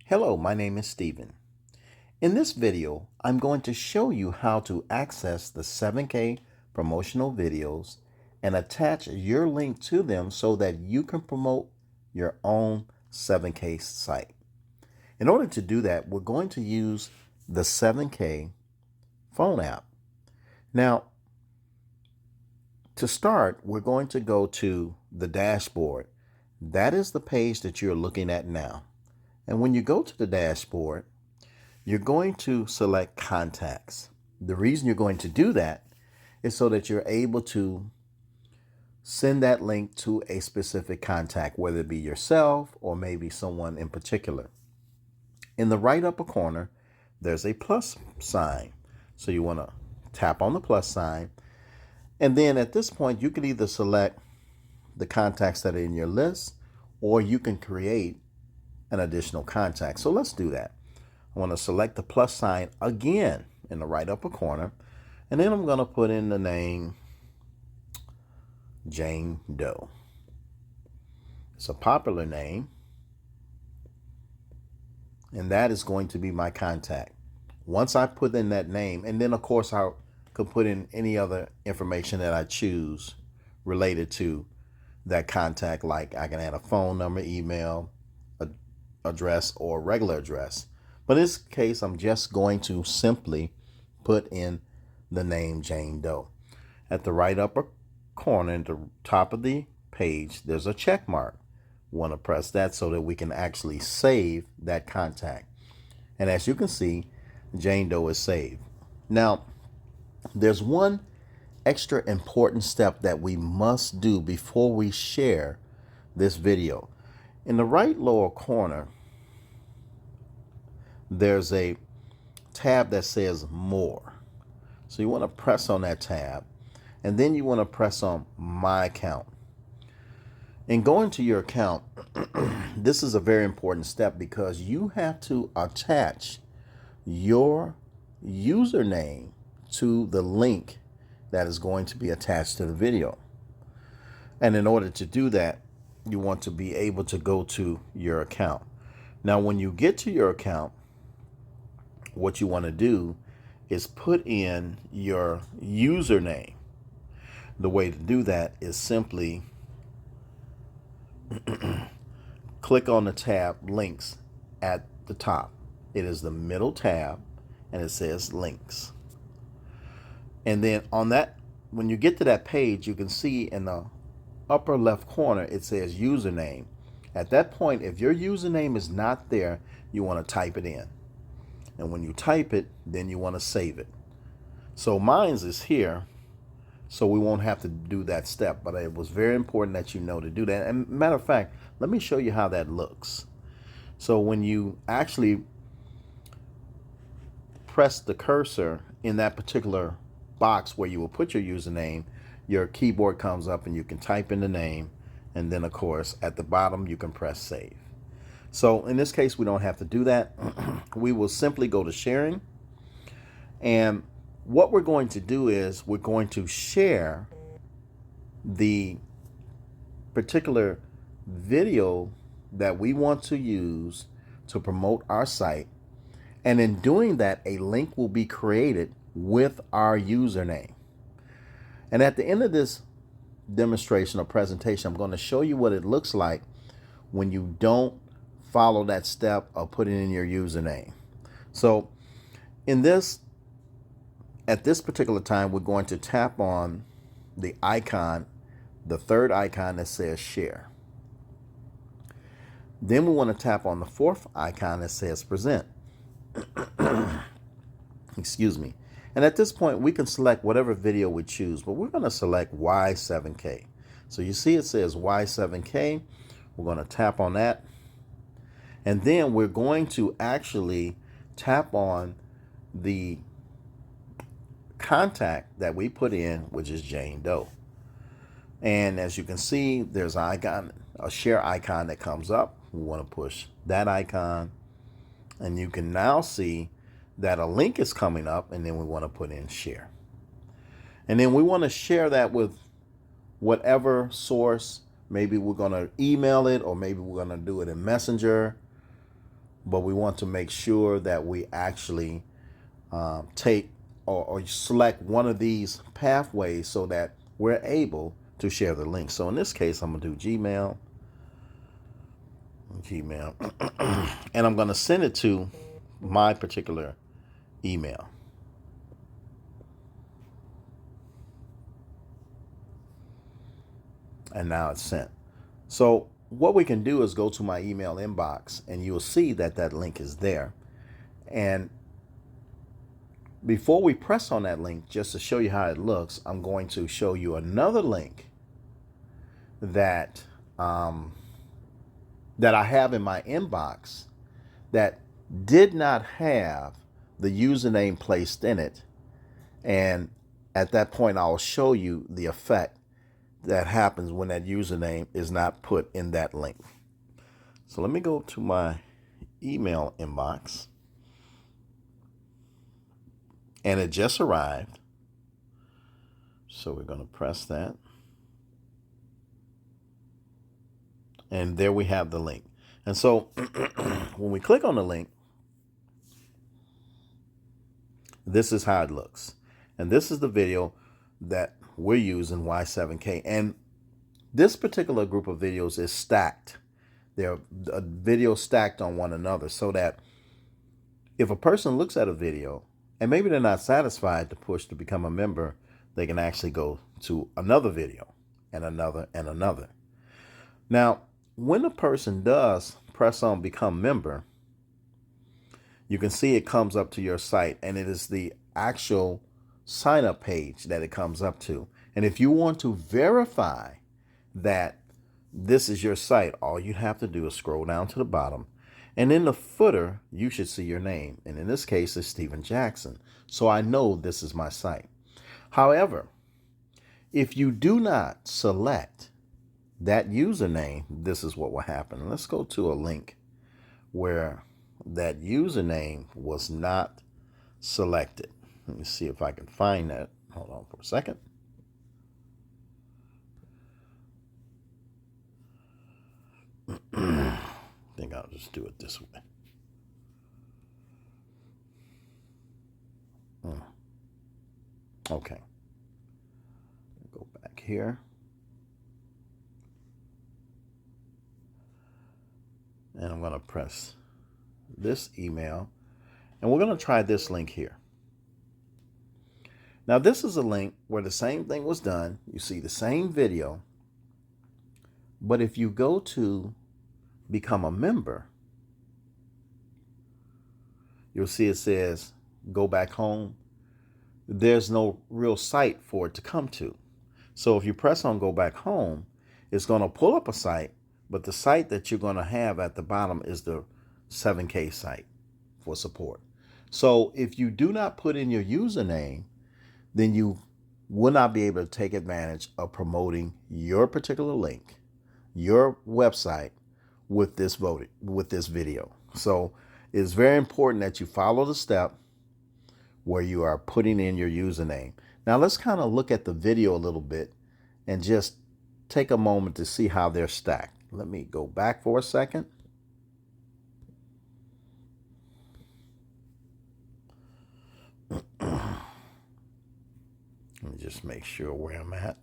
Hello, my name is Steven. In this video, I'm going to show you how to access the 7K promotional videos and attach your link to them so that you can promote your own 7K site. In order to do that, we're going to use the 7K phone app. Now, to start, we're going to go to the dashboard. That is the page that you're looking at now. And when you go to the dashboard, you're going to select contacts. The reason you're going to do that is so that you're able to send that link to a specific contact, whether it be yourself or maybe someone in particular. In the right upper corner, there's a plus sign. So you want to tap on the plus sign. And then at this point, you can either select the contacts that are in your list, or you can create an additional contact. So let's do that. I want to select the plus sign again in the right upper corner, and then I'm going to put in the name Jane Doe. It's a popular name, and that is going to be my contact. Once I put in that name, and then of course I could put in any other information that I choose related to that contact, like I can add a phone number, email, address, or regular address. But in this case, I'm just going to simply put in the name Jane Doe. At the right upper corner, at the top of the page, there's a check mark. Want to press that so that we can actually save that contact. And as you can see, Jane Doe is saved. Now, there's one extra important step that we must do before we share this video. In the right lower corner, there's a tab that says More. So you want to press on that tab, and then you want to press on My Account. In going to your account, this is a very important step because you have to attach your username to the link that is going to be attached to the video. And in order to do that, you want to be able to go to your account. Now, when you get to your account, what you want to do is put in your username. The way to do that is simply click on the tab Links at the top. It is the middle tab and it says Links. And then on that, when you get to that page, you can see in the upper left corner it says username. At that point, if your username is not there, you want to type it in. And when you type it, then you want to save it. So mine's is here, so we won't have to do that step. But it was very important that you know to do that. And matter of fact, let me show you how that looks. So when you actually press the cursor in that particular box where you will put your username, your keyboard comes up and you can type in the name. And then, of course, at the bottom, you can press save. So in this case, we don't have to do that. We will simply go to sharing. And what we're going to do is we're going to share the particular video that we want to use to promote our site. And in doing that, a link will be created with our username. And at the end of this demonstration or presentation, I'm going to show you what it looks like when you don't follow that step of putting in your username. So at this particular time, we're going to tap on the icon, the third icon that says share. Then we want to tap on the fourth icon that says present. Excuse me. And at this point, we can select whatever video we choose, but we're going to select Y7K. So you see it says Y7K. We're going to tap on that. And then we're going to actually tap on the contact that we put in, which is Jane Doe. And as you can see, there's an icon, a share icon that comes up. We want to push that icon. And you can now see that a link is coming up, and then we want to put in share. And then we want to share that with whatever source. Maybe we're going to email it, or maybe we're going to do it in Messenger. but we want to make sure that we actually take or select one of these pathways so that we're able to share the link. So in this case, I'm going to do Gmail, and I'm going to send it to my particular email. And now it's sent. So what we can do is go to my email inbox, and you'll see that that link is there. And before we press on that link, just to show you how it looks, I'm going to show you another link that that I have in my inbox that did not have the username placed in it. And at that point, I'll show you the effect that happens when that username is not put in that link. So let me go to my email inbox. And it just arrived. So we're going to press that. And there we have the link. And so when we click on the link, this is how it looks. And this is the video that we're using, Y7K. And this particular group of videos is stacked. They're videos stacked on one another, so that if a person looks at a video and maybe they're not satisfied to push to become a member, they can actually go to another video and another and another. Now, when a person does press on become member, you can see it comes up to your site, and it is the actual sign up page that it comes up to. And if you want to verify that this is your site, all you have to do is scroll down to the bottom, and in the footer, you should see your name. And in this case, it's Stephen Jackson. So I know this is my site. However, if you do not select that username, this is what will happen. Let's go to a link where that username was not selected. Let me see if I can find that. Hold on for a second. I think I'll just do it this way. Okay. Go back here. And I'm going to press this email. And we're going to try this link here. Now, this is a link where the same thing was done. You see the same video. But if you go to become a member, you'll see it says go back home. There's no real site for it to come to. So if you press on go back home, it's going to pull up a site, but the site that you're going to have at the bottom is the 7K site for support. So if you do not put in your username, then you will not be able to take advantage of promoting your particular link, your website with this video. So it's very important that you follow the step where you are putting in your username. Now let's kind of look at the video a little bit and just take a moment to see how they're stacked. Let me go back for a second. Let me just make sure where I'm at.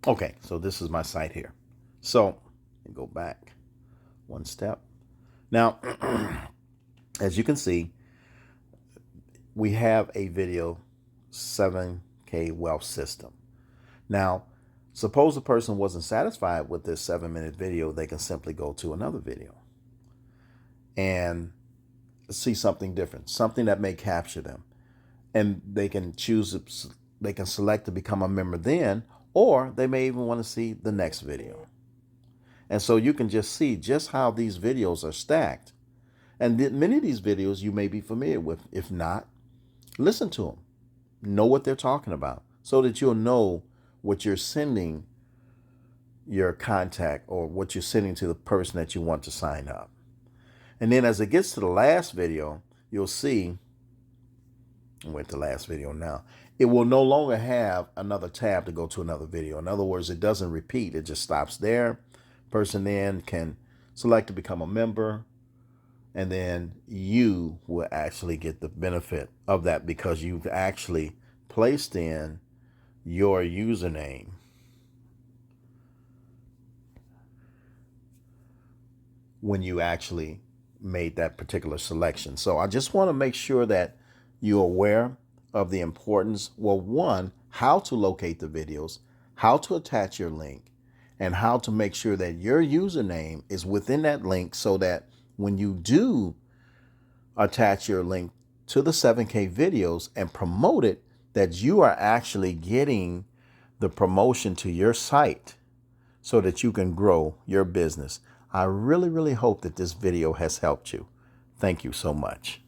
Okay, so this is my site here. So go back one step. Now, as you can see, we have a video 7K wealth system. Now, suppose a person wasn't satisfied with this 7-minute video, they can simply go to another video and see something different, something that may capture them. And they can choose, they can select to become a member then, or they may even want to see the next video. And so you can just see just how these videos are stacked. And many of these videos you may be familiar with. If not, listen to them. Know what they're talking about so that you'll know what you're sending your contact or what you're sending to the person that you want to sign up. And then as it gets to the last video, you'll see, I went to the last video now, it will no longer have another tab to go to another video. In other words, it doesn't repeat. It just stops there. Person then can select to become a member, and then you will actually get the benefit of that because you've actually placed in your username. When you actually made that particular selection. So I just want to make sure that you're aware of the importance, well, one, how to locate the videos, how to attach your link, and how to make sure that your username is within that link so that when you do attach your link to the 7K videos and promote it, that you are actually getting the promotion to your site so that you can grow your business. I really, really hope that this video has helped you. Thank you so much.